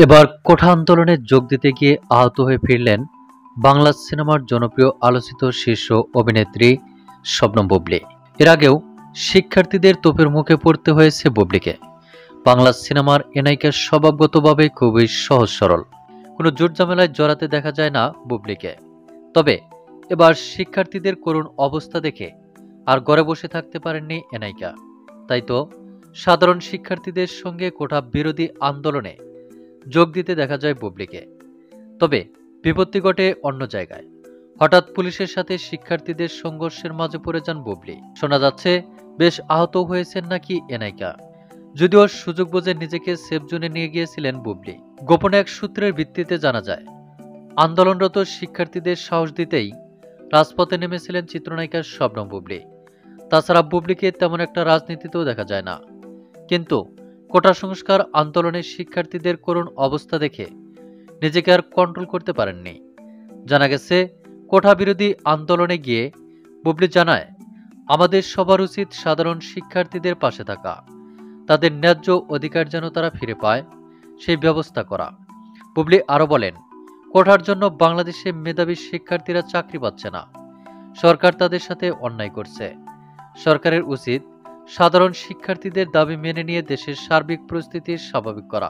এবার কোঠা আন্দোলনে যোগ দিতে গিয়ে আহত হয়ে ফিরলেন বাংলা সিনেমার জনপ্রিয় আলোচিত শীর্ষ অভিনেত্রী শবনম বুবলী। এর আগেও শিক্ষার্থীদের তোপের মুখে পড়তে হয়েছে বুবলীকে। বাংলা সিনেমার এ নায়িকা স্বভাবগতভাবে খুবই সহজ সরল, কোনো জোট ঝামেলায় জড়াতে দেখা যায় না বুবলীকে। তবে এবার শিক্ষার্থীদের করুণ অবস্থা দেখে আর ঘরে বসে থাকতে পারেননি এ নায়িকা। তাই তো সাধারণ শিক্ষার্থীদের সঙ্গে কোঠা বিরোধী আন্দোলনে যোগ দিতে দেখা যায় বুবলীকে। তবে বিপত্তি ঘটে অন্য জায়গায়। হঠাৎ পুলিশের সাথে শিক্ষার্থীদের সংঘর্ষের মাঝে পড়ে যান বুবলী। শোনা যাচ্ছে বেশ আহত হয়েছেন নাকি এ নায়িকা। যদিও সুযোগ বুঝে নিজেকে সেফ জোনে নিয়ে গিয়েছিলেন বুবলী। গোপনে এক সূত্রের ভিত্তিতে জানা যায়, আন্দোলনরত শিক্ষার্থীদের সাহস দিতেই রাজপথে নেমেছিলেন চিত্রনায়িকা শবনম বুবলী। তাছাড়া বুবলীকে তেমন একটা রাজনীতিতেও দেখা যায় না। কিন্তু কোটা সংস্কার আন্দোলনের শিক্ষার্থীদের করুণ অবস্থা দেখে নিজেকে আর কন্ট্রোল করতে পারেননি। জানা গেছে, কোঠা বিরোধী আন্দোলনে গিয়ে বুবলী জানায়, আমাদের সবার উচিত সাধারণ শিক্ষার্থীদের পাশে থাকা, তাদের ন্যায্য অধিকার যেন তারা ফিরে পায় সেই ব্যবস্থা করা। বুবলী আরও বলেন, কোঠার জন্য বাংলাদেশে মেধাবী শিক্ষার্থীরা চাকরি পাচ্ছে না, সরকার তাদের সাথে অন্যায় করছে। সরকারের উচিত সাধারণ শিক্ষার্থীদের দাবি মেনে নিয়ে দেশের সার্বিক পরিস্থিতি স্বাভাবিক করা।